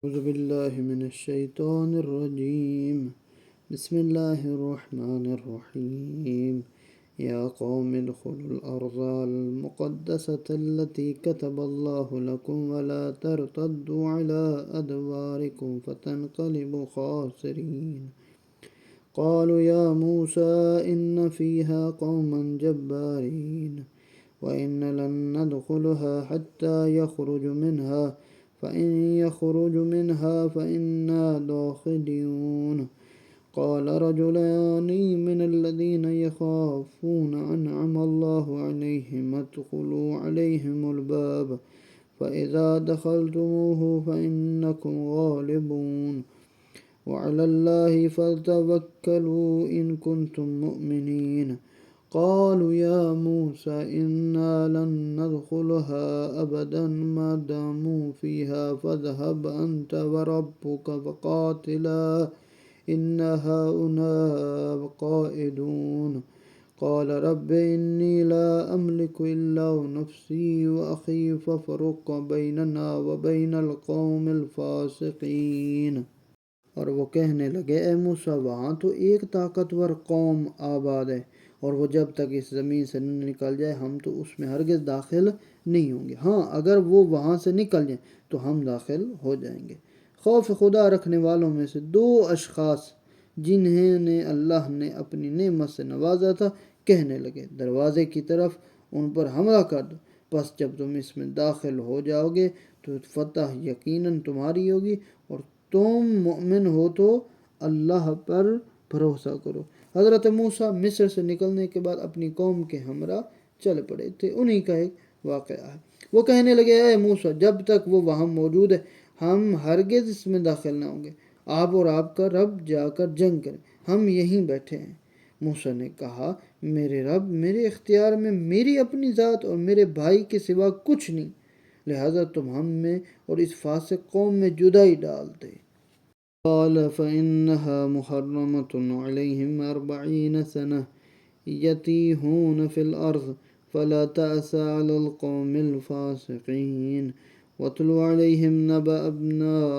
أعوذ بالله من الشيطان الرجيم. بسم الله الرحمن الرحيم. يا قوم ادخلوا الأرض المقدسة التي كتب الله لكم ولا ترتدوا على أدباركم فتنقلبوا خاسرين. قالوا يا موسى إن فيها قوما جبارين وإن لن ندخلها حتى يخرج منها فإن يخرج منها فإنا داخلون. قال رجلان من الذين يخافون أنعم الله عليهم ادخلوا عليهم الباب فإذا دخلتموه فإنكم غالبون وعلى الله فتوكلوا إن كنتم مؤمنين. قالوا يا موسى إنا لن ندخلها أبدا ما داموا فيها فاذهب أنت وربك فقاتلا إنا هاهنا قائدون. قال رب إني لا أملك إلا نفسي وأخي فافرق بيننا وبين القوم الفاسقين. اور وہ کہنے لگے اے موسیٰ وہاں تو ایک طاقتور قوم آباد ہے اور وہ جب تک اس زمین سے نہ نکل جائے ہم تو اس میں ہرگز داخل نہیں ہوں گے. ہاں اگر وہ وہاں سے نکل جائیں تو ہم داخل ہو جائیں گے. خوف خدا رکھنے والوں میں سے دو اشخاص جنہیں نے اللہ نے اپنی نعمت سے نوازا تھا کہنے لگے دروازے کی طرف ان پر حملہ کر دو. بس جب تم اس میں داخل ہو جاؤ گے تو فتح یقیناً تمہاری ہوگی اور تم مؤمن ہو تو اللہ پر بھروسہ کرو. حضرت موسیٰ مصر سے نکلنے کے بعد اپنی قوم کے ہمراہ چل پڑے تھے. انہی کا ایک واقعہ ہے. وہ کہنے لگے اے موسیٰ جب تک وہ وہاں موجود ہے ہم ہرگز اس میں داخل نہ ہوں گے. آپ اور آپ کا رب جا کر جنگ کریں ہم یہیں بیٹھے ہیں. موسیٰ نے کہا میرے رب میرے اختیار میں میری اپنی ذات اور میرے بھائی کے سوا کچھ نہیں لہذا تم ہم میں اور اس فاسق قوم میں جدائی ڈال دے. قال فإنها محرمة عليهم 40 سنة يتيهون في الأرض فلا تأس على القوم الفاسقين. واتل عليهم نبأ ابناء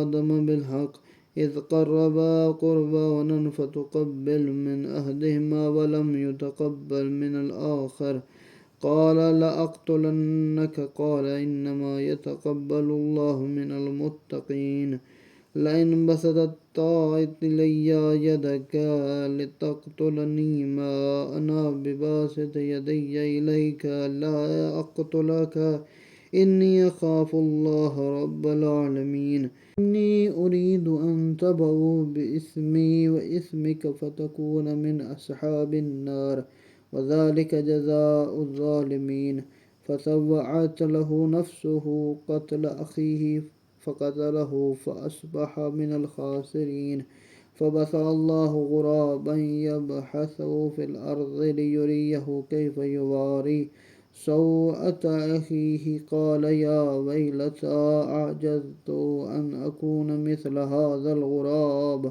آدم بالحق إذ قربا قربانا فتقبل من أحدهما ولم يتقبل من الآخر قال لأقتلنك قال إنما يتقبل الله من المتقين. لئن بسطت إلي يدك لتقتلني ما أنا بباسط يدي إليك لا أقتلك إني أخاف الله رب العالمين. إني أريد أن تبعوا بإثمي وإثمك فتكون من أصحاب النار وذلك جزاء الظالمين. فطوعت له نفسه قتل أخيه فقتله فأصبح من الخاسرين. فبعث الله غرابا يبحث في الأرض ليريه كيف يواري سوءة أخيه قال يا ويلتى أعجزت أن أكون مثل هذا الغراب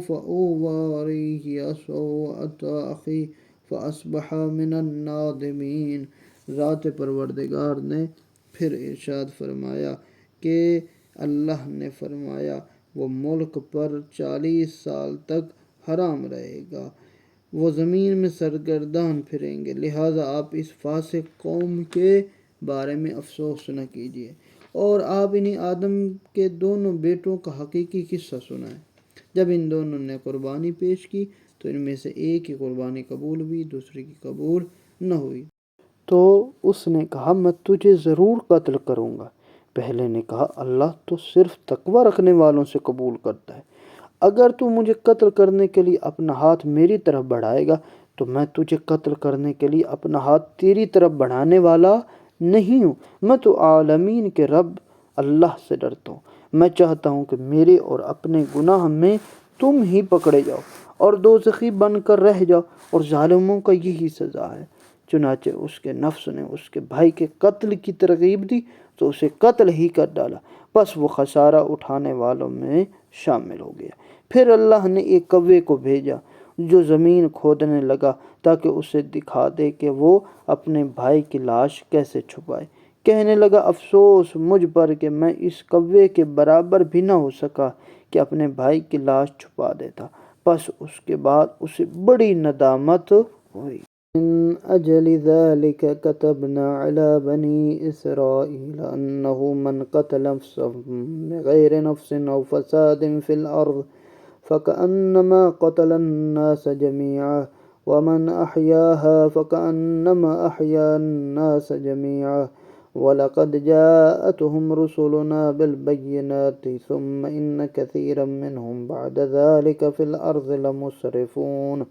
فأواريه سوءة أخي فأصبح من النادمين. ذات پروردگار نے پھر ارشاد فرمایا کہ اللہ نے فرمایا وہ ملک پر 40 سال تک حرام رہے گا وہ زمین میں سرگردان پھریں گے لہٰذا آپ اس فاسق قوم کے بارے میں افسوس نہ کیجیے اور آپ انہیں آدم کے دونوں بیٹوں کا حقیقی قصہ سنائیں. جب ان دونوں نے قربانی پیش کی تو ان میں سے ایک کی قربانی قبول ہوئی دوسرے کی قبول نہ ہوئی. تو اس نے کہا میں تجھے ضرور قتل کروں گا. پہلے نے کہا اللہ تو صرف تقوی رکھنے والوں سے قبول کرتا ہے. اگر تو مجھے قتل کرنے کے لیے اپنا ہاتھ میری طرف بڑھائے گا تو میں تجھے قتل کرنے کے لیے اپنا ہاتھ تیری طرف بڑھانے والا نہیں ہوں. میں تو عالمین کے رب اللہ سے ڈرتا ہوں. میں چاہتا ہوں کہ میرے اور اپنے گناہ میں تم ہی پکڑے جاؤ اور دوزخی بن کر رہ جاؤ اور ظالموں کا یہی سزا ہے. چنانچہ اس کے نفس نے اس کے بھائی کے قتل کی ترغیب دی تو اسے قتل ہی کر ڈالا. بس وہ خسارہ اٹھانے والوں میں شامل ہو گیا. پھر اللہ نے ایک کوے کو بھیجا جو زمین کھودنے لگا تاکہ اسے دکھا دے کہ وہ اپنے بھائی کی لاش کیسے چھپائے. کہنے لگا افسوس مجھ پر کہ میں اس کوے کے برابر بھی نہ ہو سکا کہ اپنے بھائی کی لاش چھپا دیتا، پس اس کے بعد اسے بڑی ندامت ہوئی۔ من أجل ذلك كتبنا على بني إسرائيل أنه من قتل نفسا بغير نفس أو فساد في الأرض فكأنما قتل الناس جميعا ومن أحياها فكأنما أحيا الناس جميعا وَلَقَدْ جَاءَتْهُمْ رُسُلُنَا بِالْبَيِّنَاتِ ثُمَّ إِنَّ كَثِيرًا مِّنْهُمْ بَعْدَ ذَلِكَ فِي الْأَرْضِ لَمُسْرِفُونَ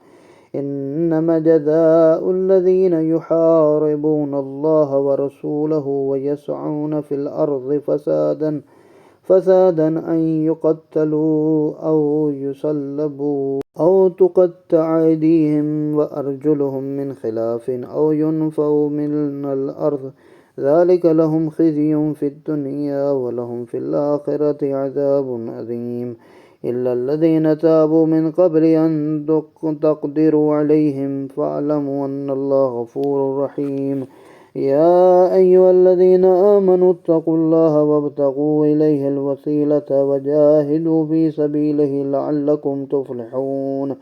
إِنَّمَا جَزَاءُ الَّذِينَ يُحَارِبُونَ اللَّهَ وَرَسُولَهُ وَيَسْعُونَ فِي الْأَرْضِ فسادا أن يقتلوا أو يصلبوا أو تقطع أيديهم وأرجلهم من خلاف أو ينفوا من الأرض ذلك لهم خزي في الدنيا ولهم في الآخرة عذاب عظيم إلا الذين تابوا من قبل أن تقدروا عليهم فاعلموا أن الله غفور رحيم يا أيها الذين آمنوا اتقوا الله وابتغوا إليه الوسيلة وجاهدوا في سبيله لعلكم تفلحون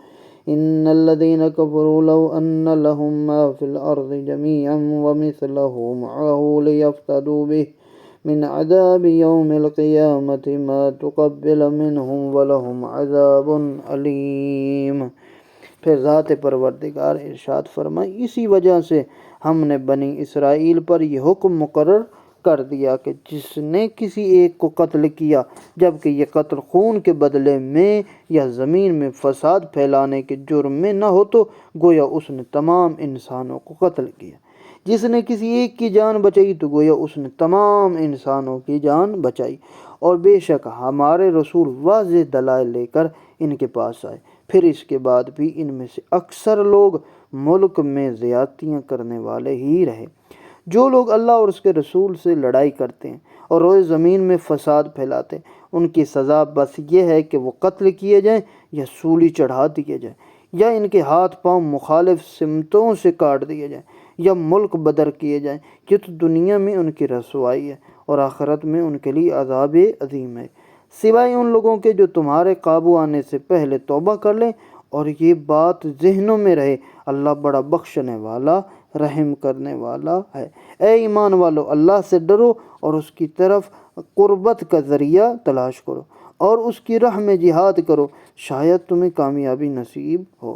إن الذين كفروا لو أن لهم ما في الأرض جميعا ومثله معه ليفتدوا به من عذاب يوم القيامة ما تقبل منهم ولهم عذاب علیم۔ پھر ذات پروردگار ارشاد فرمائے اسی وجہ سے ہم نے بنی اسرائیل پر یہ حکم مقرر کر دیا کہ جس نے کسی ایک کو قتل کیا جبکہ یہ قتل خون کے بدلے میں یا زمین میں فساد پھیلانے کے جرم میں نہ ہو تو گویا اس نے تمام انسانوں کو قتل کیا، جس نے کسی ایک کی جان بچائی تو گویا اس نے تمام انسانوں کی جان بچائی، اور بے شک ہمارے رسول واضح دلائل لے کر ان کے پاس آئے، پھر اس کے بعد بھی ان میں سے اکثر لوگ ملک میں زیادتیاں کرنے والے ہی رہے۔ جو لوگ اللہ اور اس کے رسول سے لڑائی کرتے ہیں اور روئے زمین میں فساد پھیلاتے ہیں ان کی سزا بس یہ ہے کہ وہ قتل کیے جائیں یا سولی چڑھا دیے جائیں یا ان کے ہاتھ پاؤں مخالف سمتوں سے کاٹ دیے جائیں یا ملک بدر کیے جائیں۔ یہ تو دنیا میں ان کی رسوائی ہے اور آخرت میں ان کے لیے عذاب عظیم ہے، سوائے ان لوگوں کے جو تمہارے قابو آنے سے پہلے توبہ کر لیں اور یہ بات ذہنوں میں رہے اللہ بڑا بخشنے والا رحم کرنے والا ہے۔ اے ایمان والو اللہ سے ڈرو اور اس کی طرف قربت کا ذریعہ تلاش کرو اور اس کی راہ میں جہاد کرو، شاید تمہیں کامیابی نصیب ہو۔